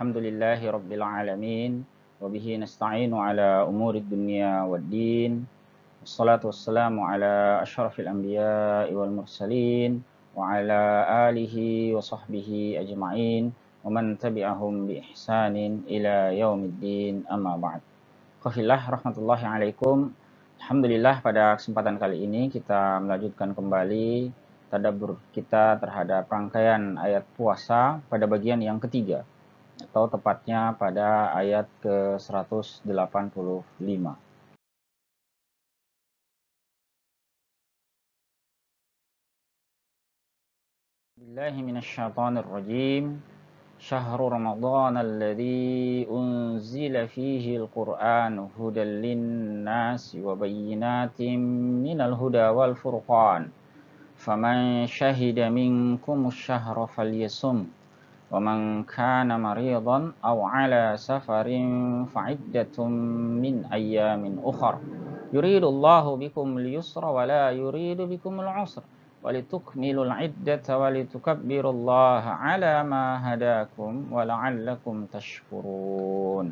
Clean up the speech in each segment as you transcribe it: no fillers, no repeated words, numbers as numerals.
Alhamdulillahi Rabbil Alamin. Wabihi nasta'inu ala umuri dunya waddin. Wassalatu wassalamu ala ashrafil anbiya'i wal mursalin. Wa ala alihi wa sahbihi ajma'in. Wa man tabi'ahum bi ihsanin ila yaumiddin amma ba'd. Khafillah rahmatullahi alaikum. Alhamdulillah pada kesempatan kali ini kita melanjutkan kembali tadabbur kita terhadap rangkaian ayat puasa pada bagian yang ketiga, atau tepatnya pada ayat ke-185. Billahi minasyaitonir rajim. Syahrul Ramadan alladzi unzila fihi al-Qur'an hudan lin-nasi wa bayyinatin minal huda wal furqan. Faman syahida minkumus syahra falyasum. وَمَنْ كَانَ مَرِيضًا أَوْ عَلَى سَفَرٍ فَعِدَّةٌ مِّنْ أَيَّامٍ أُخَرَ يُرِيدُ اللَّهُ بِكُمُ الْيُسْرَ وَلَا يُرِيدُ بِكُمُ الْعُسْرَ وَلِتُكْمِلُوا الْعِدَّةَ وَلِتُكَبِّرُوا اللَّهَ عَلَى مَا هَدَاكُمْ وَلَعَلَّكُمْ تَشْكُرُونَ.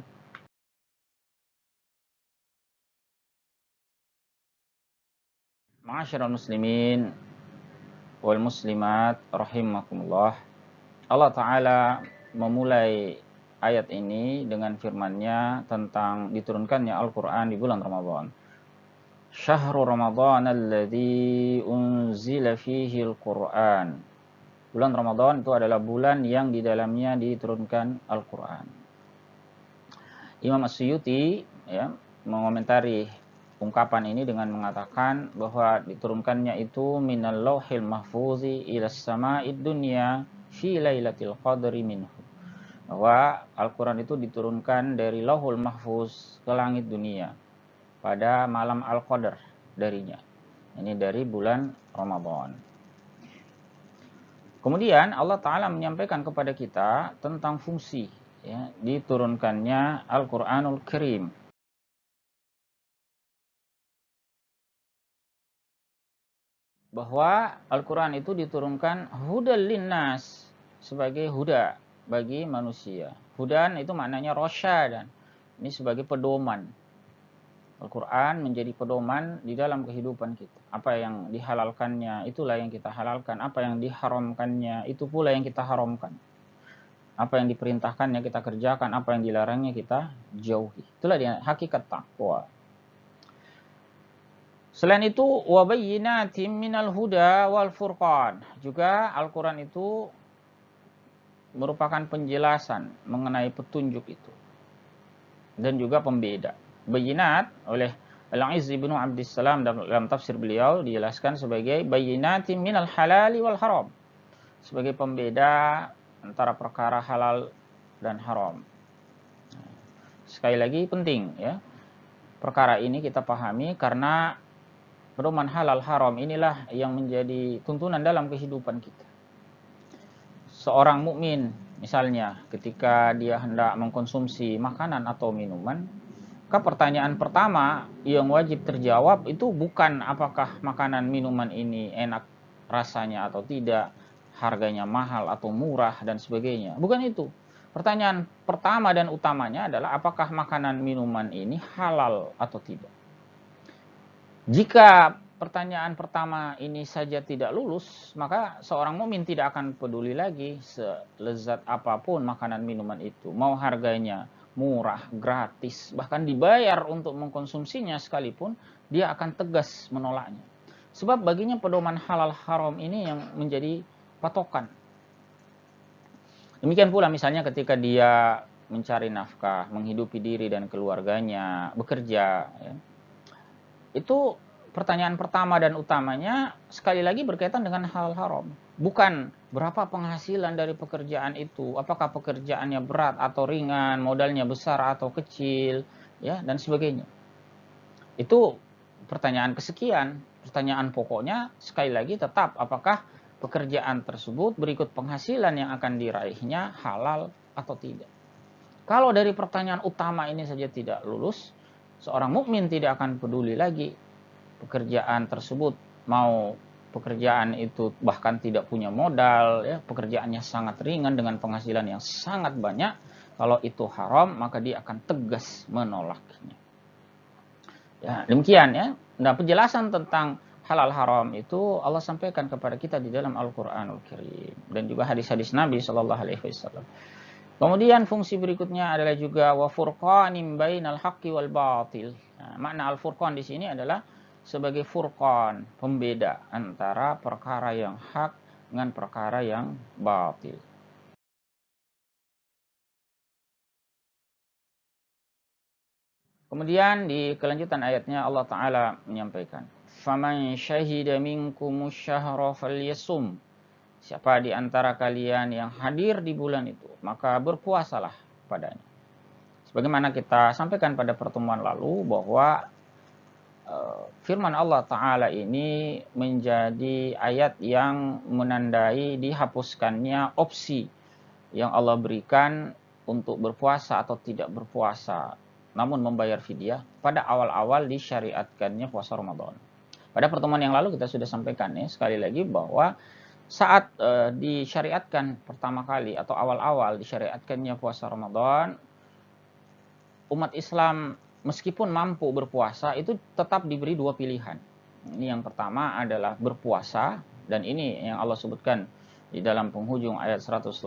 Ma'asyiral muslimin wal muslimat rahimakumullah. Allah Ta'ala memulai ayat ini dengan firman-Nya tentang diturunkannya Al-Quran di bulan Ramadan. Syahrul Ramadan alladzi unzila fihi al-Quran. Bulan Ramadan itu adalah bulan yang di dalamnya diturunkan Al-Quran. Imam As-Suyuti mengomentari ungkapan ini dengan mengatakan bahwa diturunkannya itu minal lauhil mahfuzi ilas sama'id dunya fi lailatul qadri minhu, bahwa Al-Quran itu diturunkan dari Lauhul Mahfuz ke langit dunia pada malam Al-Qadar darinya. Ini dari bulan Ramadan. Kemudian Allah Ta'ala menyampaikan kepada kita tentang fungsi diturunkannya Al-Quranul Karim. Bahwa Al-Quran itu diturunkan hudal linnas, sebagai huda bagi manusia. Hudan itu maknanya rasyadan. Ini sebagai pedoman. Al-Quran menjadi pedoman di dalam kehidupan kita. Apa yang dihalalkannya, itulah yang kita halalkan. Apa yang diharamkannya, itu pula yang kita haramkan. Apa yang diperintahkannya kita kerjakan. Apa yang dilarangnya kita jauhi. Itulah dia hakikat takwa. Selain itu, wa bayyinatin minal huda wal furqan. Juga Al-Quran itu merupakan penjelasan mengenai petunjuk itu. Dan juga pembeda. Bayyinat oleh Al-Izz ibnu Abdissalam dalam tafsir beliau dijelaskan sebagai bayyinatin minal halali wal haram. Sebagai pembeda antara perkara halal dan haram. Sekali lagi penting perkara ini kita pahami karena pedoman halal haram inilah yang menjadi tuntunan dalam kehidupan kita. Seorang mukmin misalnya ketika dia hendak mengkonsumsi makanan atau minuman, maka pertanyaan pertama yang wajib terjawab itu bukan apakah makanan minuman ini enak rasanya atau tidak, harganya mahal atau murah dan sebagainya. Bukan itu. Pertanyaan pertama dan utamanya adalah apakah makanan minuman ini halal atau tidak. Jika pertanyaan pertama ini saja tidak lulus, maka seorang mukmin tidak akan peduli lagi selezat apapun makanan minuman itu. Mau harganya murah, gratis, bahkan dibayar untuk mengkonsumsinya sekalipun, dia akan tegas menolaknya. Sebab baginya pedoman halal haram ini yang menjadi patokan. Demikian pula misalnya ketika dia mencari nafkah, menghidupi diri dan keluarganya, bekerja, itu pertanyaan pertama dan utamanya sekali lagi berkaitan dengan hal haram. Bukan berapa penghasilan dari pekerjaan itu, apakah pekerjaannya berat atau ringan, modalnya besar atau kecil, dan sebagainya. Itu pertanyaan kesekian. Pertanyaan pokoknya sekali lagi tetap apakah pekerjaan tersebut berikut penghasilan yang akan diraihnya halal atau tidak. Kalau dari pertanyaan utama ini saja tidak lulus, seorang mukmin tidak akan peduli lagi pekerjaan tersebut mau pekerjaan itu bahkan tidak punya modal, ya, pekerjaannya sangat ringan dengan penghasilan yang sangat banyak, kalau itu haram maka dia akan tegas menolaknya. Ya, demikian ya. Nah, penjelasan tentang halal haram itu Allah sampaikan kepada kita di dalam Al-Qur'anul Karim dan juga hadis-hadis Nabi Shallallahu alaihi wasallam. Kemudian fungsi berikutnya adalah juga wa furqanim bainal haqqi wal batil. Nah, makna al-furqan di sini adalah sebagai furqan, pembeda antara perkara yang hak dengan perkara yang batil. Kemudian di kelanjutan ayatnya Allah Ta'ala menyampaikan, "Faman syahida minkumus syahra falyasum." Siapa di antara kalian yang hadir di bulan itu, maka berpuasalah padanya. Sebagaimana kita sampaikan pada pertemuan lalu bahwa firman Allah Ta'ala ini menjadi ayat yang menandai dihapuskannya opsi yang Allah berikan untuk berpuasa atau tidak berpuasa, namun membayar fidyah pada awal-awal disyariatkannya puasa Ramadan. Pada pertemuan yang lalu kita sudah sampaikan ya, sekali lagi bahwa saat disyariatkan pertama kali atau awal-awal disyariatkannya puasa Ramadan, umat Islam meskipun mampu berpuasa itu tetap diberi dua pilihan. Ini yang pertama adalah berpuasa, dan ini yang Allah sebutkan di dalam penghujung ayat 184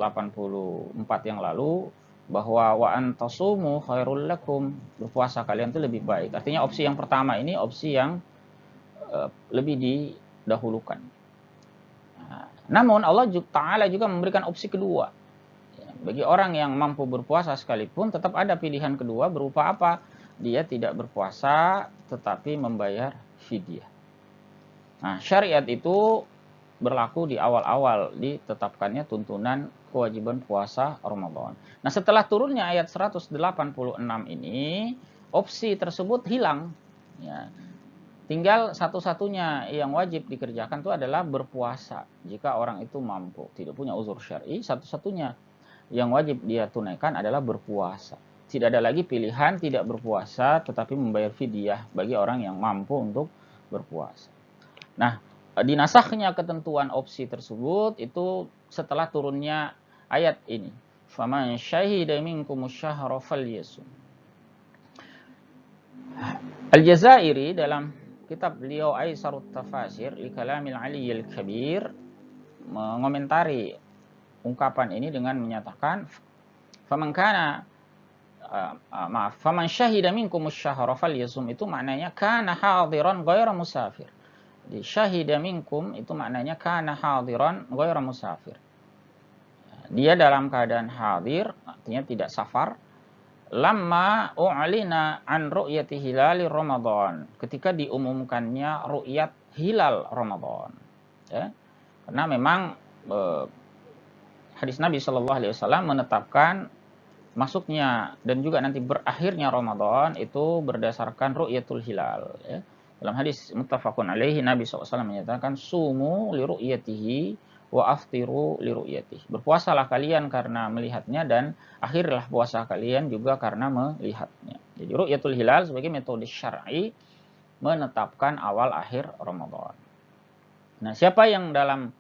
yang lalu, bahwa wa antasumu khairul lakum, berpuasa kalian itu lebih baik. Artinya opsi yang pertama ini opsi yang lebih didahulukan. Namun Allah Ta'ala juga memberikan opsi kedua. Bagi orang yang mampu berpuasa sekalipun, tetap ada pilihan kedua berupa apa? Dia tidak berpuasa tetapi membayar fidyah. Nah, syariat itu berlaku di awal-awal ditetapkannya tuntunan kewajiban puasa Ramadan. Nah, setelah turunnya ayat 186 ini, opsi tersebut hilang. Ya. Tinggal satu-satunya yang wajib dikerjakan itu adalah berpuasa. Jika orang itu mampu, tidak punya uzur syar'i, satu-satunya yang wajib dia tunaikan adalah berpuasa. Tidak ada lagi pilihan tidak berpuasa tetapi membayar fidyah bagi orang yang mampu untuk berpuasa. Nah, dinasahnya ketentuan opsi tersebut itu setelah turunnya ayat ini. Faman syahida minkumus syahra falyasum. Al-Jazairi dalam kitab beliau Aisarut Tafasir li Kalamil Aliyyil Kabir mengomentari ungkapan ini dengan menyatakan faman syahida minkumus syahra falyasum, itu maknanya kana hadiran ghairu musafir. Di syahida minkum itu maknanya kana hadiran ghairu musafir. Dia dalam keadaan hadir, artinya tidak safar. Lamma u'lina an ru'yati hilali Ramadan, ketika diumumkannya ru'yat hilal Ramadan. Ya. Karena memang hadis Nabi Shallallahu alaihi wasallam menetapkan masuknya dan juga nanti berakhirnya Ramadan itu berdasarkan ru'yatul hilal. Ya. Dalam hadis muttafaqun alaihi, Nabi SAW menyatakan sumu li ru'yatihi wa aftiru li ru'yatihi. Berpuasalah kalian karena melihatnya dan akhirlah puasa kalian juga karena melihatnya. Jadi ru'yatul hilal sebagai metode syar'i menetapkan awal akhir Ramadan. Nah, siapa yang dalam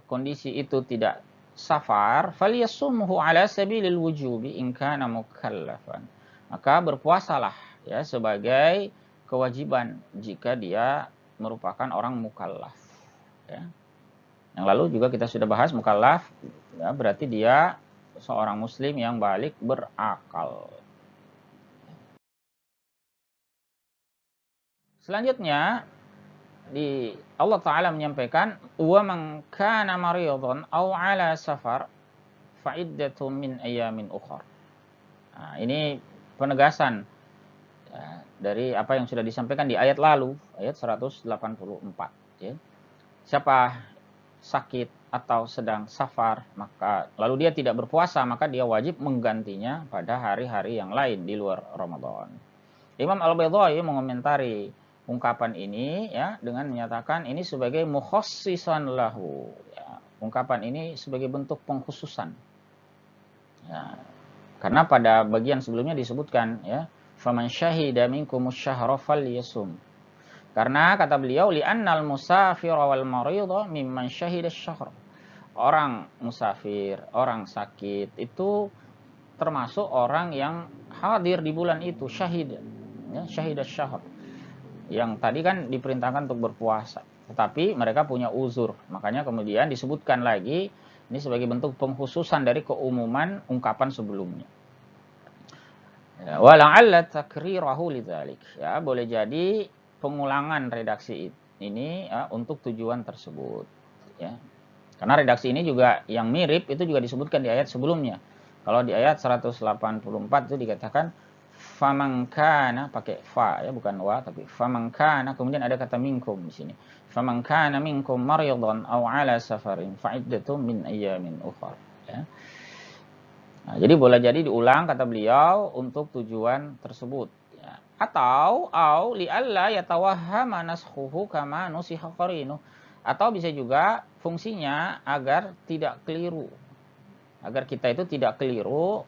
kondisi itu tidak safar, falyasumhu ala sabilil wujubi in kana mukallafan. Maka berpuasalah ya sebagai kewajiban jika dia merupakan orang mukallaf. Ya. Yang lalu juga kita sudah bahas mukallaf, ya, berarti dia seorang muslim yang balik berakal. Selanjutnya Allah Ta'ala menyampaikan wa man kana maridhan aw ala safar fa iddatun min ayamin ukhra. Nah, ini penegasan ya, dari apa yang sudah disampaikan di ayat lalu, ayat 184 ya. Siapa sakit atau sedang safar, maka lalu dia tidak berpuasa, maka dia wajib menggantinya pada hari-hari yang lain di luar Ramadan. Imam Al-Baydha'i mengomentari ungkapan ini ya dengan menyatakan ini sebagai mukhassisan lahu. Ya, ungkapan ini sebagai bentuk pengkhususan. Ya, karena pada bagian sebelumnya disebutkan ya, faman syahida minkumus syahra falyasum. Karena kata beliau li'annal musafir wal maridha mimman syahida syahr. Orang musafir, orang sakit itu termasuk orang yang hadir di bulan itu, syahid. Ya, syahid syahr. Yang tadi kan diperintahkan untuk berpuasa, tetapi mereka punya uzur. Makanya kemudian disebutkan lagi ini sebagai bentuk pengkhususan dari keumuman ungkapan sebelumnya. Ya, wala'alla takrirahu lidzalik. Ya, boleh jadi pengulangan redaksi ini ya, untuk tujuan tersebut. Ya. Karena redaksi ini juga yang mirip itu juga disebutkan di ayat sebelumnya. Kalau di ayat 184 itu dikatakan faman kana, pakai fa ya, bukan wa, tapi faman kana, kemudian ada kata minkum di sini. Faman kana minkum maridhan aw ala safarin fa'iddatun min ayyamin ukhra. Ya. Nah, jadi boleh jadi diulang kata beliau untuk tujuan tersebut. Ya. Atau li'alla yatawahhama naskhuhu kama nusiha qarinu. Atau bisa juga fungsinya agar tidak keliru. Agar kita itu tidak keliru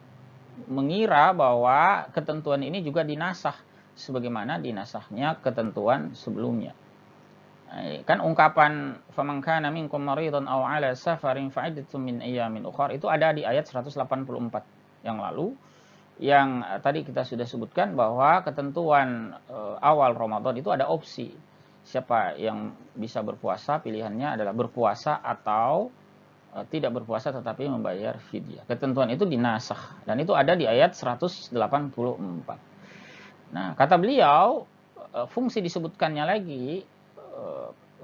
mengira bahwa ketentuan ini juga dinasah sebagaimana dinasahnya ketentuan sebelumnya. Kan ungkapan faman kana minkum maridun aw ala safarin fa'iddatun min ayyamin ukhra itu ada di ayat 184 yang lalu, yang tadi kita sudah sebutkan bahwa ketentuan awal Ramadan itu ada opsi. Siapa yang bisa berpuasa, pilihannya adalah berpuasa atau tidak berpuasa tetapi membayar fidyah. Ketentuan itu dinasakh dan itu ada di ayat 184. Nah, kata beliau fungsi disebutkannya lagi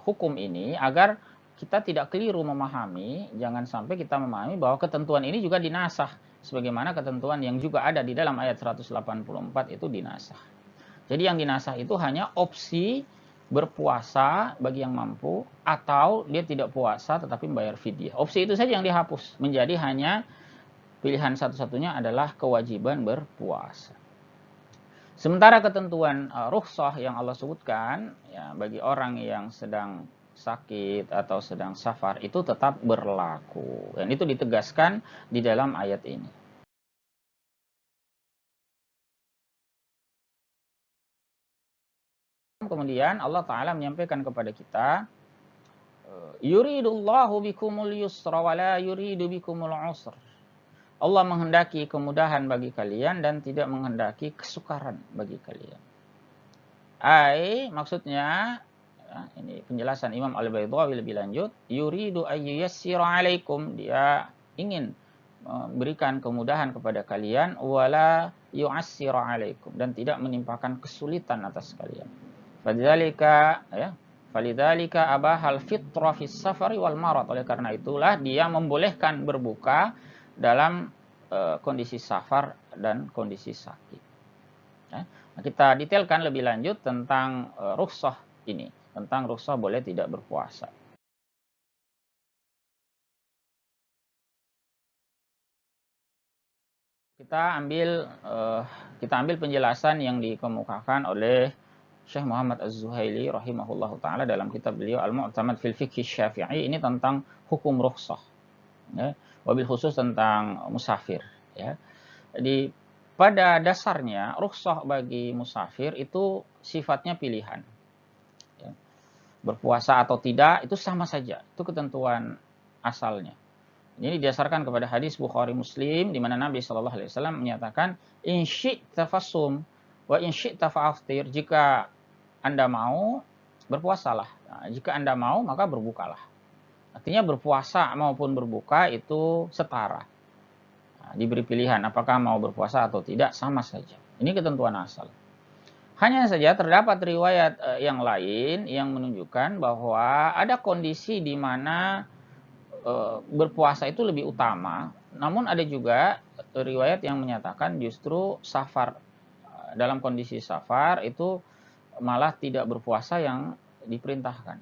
hukum ini agar kita tidak keliru memahami, jangan sampai kita memahami bahwa ketentuan ini juga dinasakh sebagaimana ketentuan yang juga ada di dalam ayat 184 itu dinasakh. Jadi yang dinasakh itu hanya opsi berpuasa bagi yang mampu atau dia tidak puasa tetapi membayar fidyah. Opsi itu saja yang dihapus, menjadi hanya pilihan satu-satunya adalah kewajiban berpuasa. Sementara ketentuan rukhsah yang Allah sebutkan ya, bagi orang yang sedang sakit atau sedang safar itu tetap berlaku. Dan itu ditegaskan di dalam ayat ini. Kemudian Allah Ta'ala menyampaikan kepada kita, yuridullahu bikumul yusra wa la yuridu bikumul usra. Allah menghendaki kemudahan bagi kalian dan tidak menghendaki kesukaran bagi kalian. Maksudnya ini penjelasan Imam Al-Baydhawi lebih lanjut, yuridu ayyuyassira 'alaikum, dia ingin memberikan kemudahan kepada kalian, wala yu'assira 'alaikum, dan tidak menimpakan kesulitan atas kalian. Falidzalika abahal fitra fis safari wal marad. Oleh karena itulah dia membolehkan berbuka dalam kondisi safar dan kondisi sakit. Ya. Nah, kita detailkan lebih lanjut tentang rukhsah ini, tentang rukhsah boleh tidak berpuasa. Kita ambil penjelasan yang dikemukakan oleh Syekh Muhammad Az-Zuhaili rahimahullahu taala dalam kitab beliau Al-Mu'tamad fil Fiqh Syafi'i, ini tentang hukum rukhsah. Ya, wabil khusus tentang musafir, ya. Jadi pada dasarnya rukhsah bagi musafir itu sifatnya pilihan. Ya. Berpuasa atau tidak itu sama saja, itu ketentuan asalnya. Ini didasarkan kepada hadis Bukhari Muslim di mana Nabi Shallallahu Alaihi Wasallam menyatakan, in syi'ta fasum wa in syi'ta fa'aftir. Jika Anda mau berpuasalah, nah, jika Anda mau maka berbukalah. Artinya berpuasa maupun berbuka itu setara. Nah, diberi pilihan apakah mau berpuasa atau tidak, sama saja. Ini ketentuan asal. Hanya saja terdapat riwayat yang lain yang menunjukkan bahwa ada kondisi di mana berpuasa itu lebih utama. Namun ada juga riwayat yang menyatakan justru safar, dalam kondisi safar itu malah tidak berpuasa yang diperintahkan.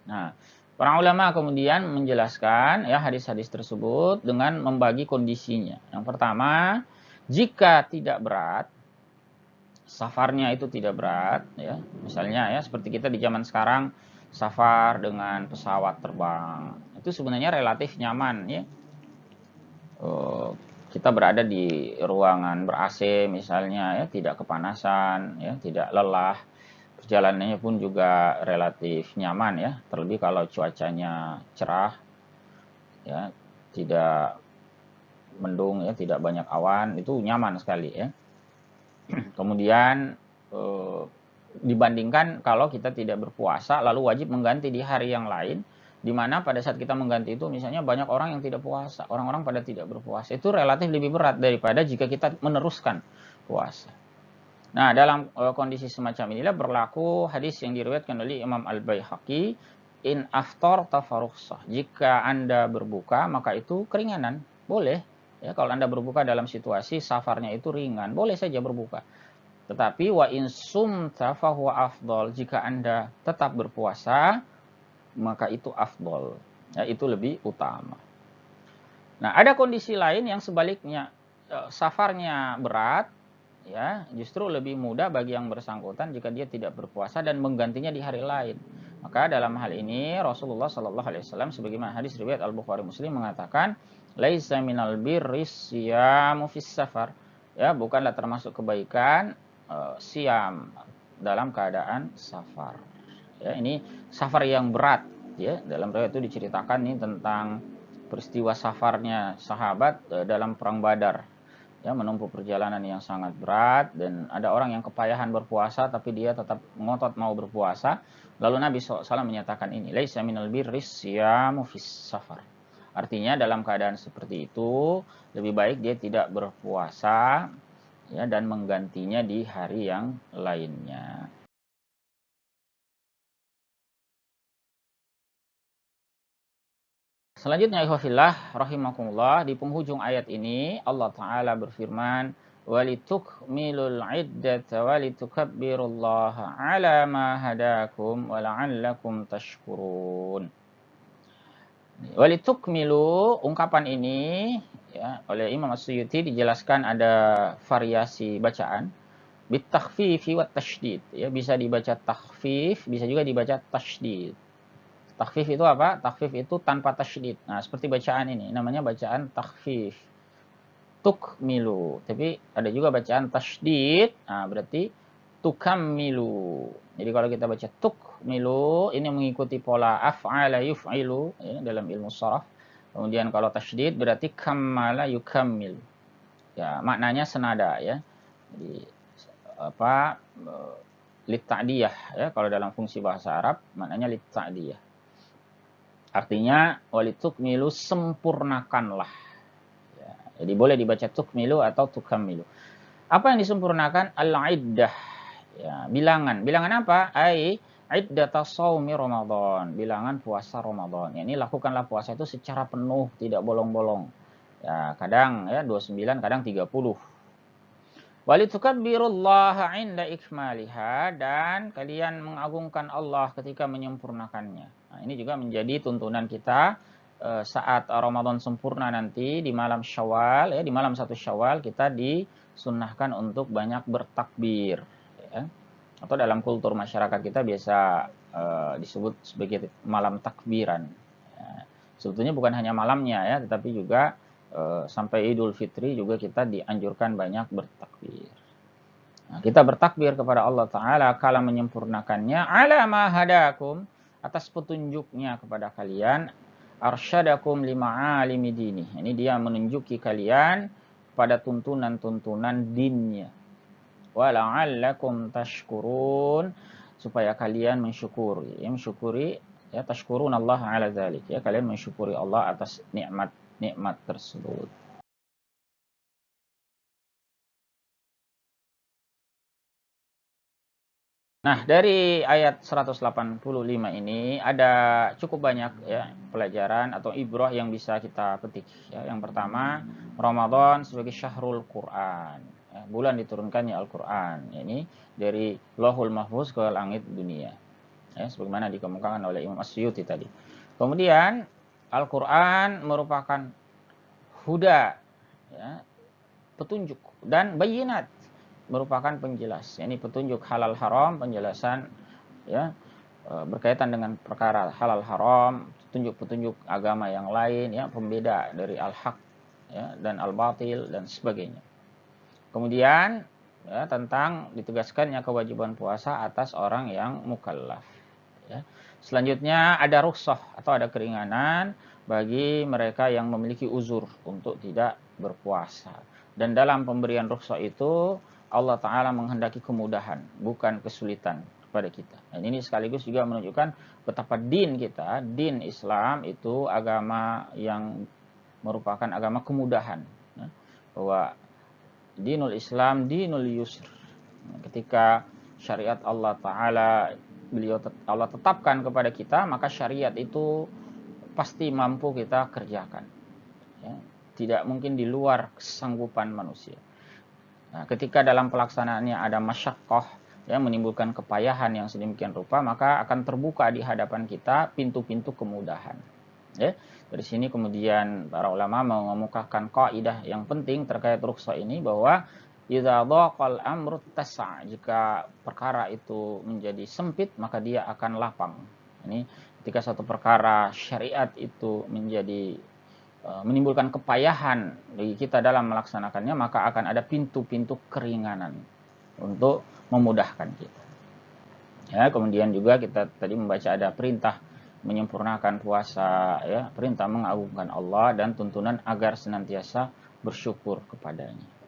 Nah, para ulama kemudian menjelaskan ya hadis-hadis tersebut dengan membagi kondisinya. Yang pertama, jika tidak berat, safarnya itu tidak berat, ya, misalnya ya seperti kita di zaman sekarang safar dengan pesawat terbang, itu sebenarnya relatif nyaman, ya. Kita berada di ruangan ber-AC misalnya, ya, tidak kepanasan, ya, tidak lelah. perjalanannya pun juga relatif nyaman ya, terlebih kalau cuacanya cerah ya, tidak mendung ya, tidak banyak awan, itu nyaman sekali ya. Kemudian dibandingkan kalau kita tidak berpuasa lalu wajib mengganti di hari yang lain, di mana pada saat kita mengganti itu misalnya banyak orang yang tidak puasa, orang-orang pada tidak berpuasa, itu relatif lebih berat daripada jika kita meneruskan puasa. Nah, dalam kondisi semacam inilah berlaku hadis yang diriwayatkan oleh Imam Al-Baihaqi, in aftar tafarukhsah. Jika Anda berbuka, maka itu keringanan, boleh. Ya, kalau Anda berbuka dalam situasi safarnya itu ringan, boleh saja berbuka. Tetapi wa in sumta fahuwa afdol. Jika Anda tetap berpuasa, maka itu afdol. Ya, itu lebih utama. Nah, ada kondisi lain yang sebaliknya, safarnya berat, ya, justru lebih mudah bagi yang bersangkutan jika dia tidak berpuasa dan menggantinya di hari lain. Maka dalam hal ini Rasulullah Shallallahu Alaihi Wasallam sebagaimana hadis riwayat Al Bukhari Muslim mengatakan, laisa minal birri siyamu fis safar. Ya, bukanlah termasuk kebaikan siam dalam keadaan safar. Ya, ini safar yang berat. Ya, dalam riwayat itu diceritakan nih tentang peristiwa safarnya sahabat dalam perang Badar. Ya, menempuh perjalanan yang sangat berat dan ada orang yang kepayahan berpuasa tapi dia tetap ngotot mau berpuasa. Lalu Nabi SAW menyatakan ini, laisa minal birri siyamu fis safar. Artinya dalam keadaan seperti itu lebih baik dia tidak berpuasa ya, dan menggantinya di hari yang lainnya. Selanjutnya ikhwafillah rahimakumullah, di penghujung ayat ini Allah Ta'ala berfirman, walitukmilul iddata walitukabbirullaha ala ma hadakum wa la'allakum tashkurun. Walitukmilu, ungkapan ini ya, oleh Imam As-Suyuti dijelaskan ada variasi bacaan bitakhfifi wat tasydid ya, bisa dibaca takhfif, bisa juga dibaca tasydid. Takhfif itu apa? Takhfif itu tanpa tasydid. Nah, seperti bacaan ini, namanya bacaan takhfif. Tukmilu. Tapi ada juga bacaan tasydid. Nah, berarti tukammilu. Jadi kalau kita baca tukmilu, ini mengikuti pola af'ala yuf'ilu ya, dalam ilmu sharaf. Kemudian kalau tasydid berarti kammala yukammil. Ya, maknanya senada ya. Jadi apa? Litta'diyah ya, kalau dalam fungsi bahasa Arab maknanya litta'diyah. Artinya walitukmilu, sempurnakanlah. Ya, jadi boleh dibaca tukmilu atau tukammilu. Apa yang disempurnakan? Al-iddah. Ya, bilangan. Bilangan apa? Ai iddata shaumi Ramadan. Bilangan puasa Ramadan. Ya, ini lakukanlah puasa itu secara penuh, tidak bolong-bolong. Ya, kadang ya 29, kadang 30. Walitukabbirullaha 'inda ikmaliha, dan kalian mengagungkan Allah ketika menyempurnakannya. Nah, ini juga menjadi tuntunan kita saat Ramadan sempurna nanti di malam Syawal ya, di malam 1 Syawal kita disunnahkan untuk banyak bertakbir ya. Atau dalam kultur masyarakat kita biasa disebut sebagai malam takbiran. Ya. Sebetulnya bukan hanya malamnya ya, tetapi juga sampai Idul Fitri juga kita dianjurkan banyak bertakbir. Nah, kita bertakbir kepada Allah Ta'ala kala menyempurnakannya, ala ma hadakum, atas petunjuknya kepada kalian, arsyadakum lima'alimi dini. Ini dia menunjuki kalian pada tuntunan-tuntunan dinnya. Wa la'allakum tashkurun, supaya kalian mensyukuri. Ya, mensyukuri ya, tashkurun Allah ala dzalik. Ya, kalian mensyukuri Allah atas nikmat tersebut. Nah, dari ayat 185 ini ada cukup banyak ya pelajaran atau ibrah yang bisa kita petik. Ya, yang pertama, Ramadan sebagai syahrul Quran. Ya, bulan diturunkannya Al-Quran. Ya, ini dari Lauhul Mahfuz ke langit dunia. Ya, sebagaimana dikemukakan oleh Imam As-Suyuti tadi. Kemudian Al-Quran merupakan huda, ya, petunjuk, dan bayinat, merupakan penjelas. Ini petunjuk halal haram, penjelasan ya berkaitan dengan perkara halal haram, petunjuk-petunjuk agama yang lain ya, pembeda dari al-haq ya, dan al-batil dan sebagainya. Kemudian ya, tentang ditegaskannya kewajiban puasa atas orang yang mukallaf. Ya. Selanjutnya ada rukhsah atau ada keringanan bagi mereka yang memiliki uzur untuk tidak berpuasa. Dan dalam pemberian rukhsah itu Allah Ta'ala menghendaki kemudahan, bukan kesulitan kepada kita. Dan ini sekaligus juga menunjukkan betapa din kita, din Islam itu agama yang merupakan agama kemudahan. Ya. Bahwa dinul Islam dinul yusr. Ketika syariat Allah Ta'ala Allah tetapkan kepada kita, maka syariat itu pasti mampu kita kerjakan. Ya. Tidak mungkin di luar kesanggupan manusia. Nah, ketika dalam pelaksanaannya ada masyaqqah, ya, menimbulkan kepayahan yang sedemikian rupa, maka akan terbuka di hadapan kita pintu-pintu kemudahan. Ya. Dari sini kemudian para ulama mengemukakan kaidah yang penting terkait rukhsah ini, bahwa idza dhaqal amru tasa', jika perkara itu menjadi sempit maka dia akan lapang. Ini ketika satu perkara syariat itu menjadi menimbulkan kepayahan bagi kita dalam melaksanakannya, maka akan ada pintu-pintu keringanan untuk memudahkan kita. Ya, kemudian juga kita tadi membaca ada perintah menyempurnakan puasa, ya, perintah mengagungkan Allah dan tuntunan agar senantiasa bersyukur kepadanya.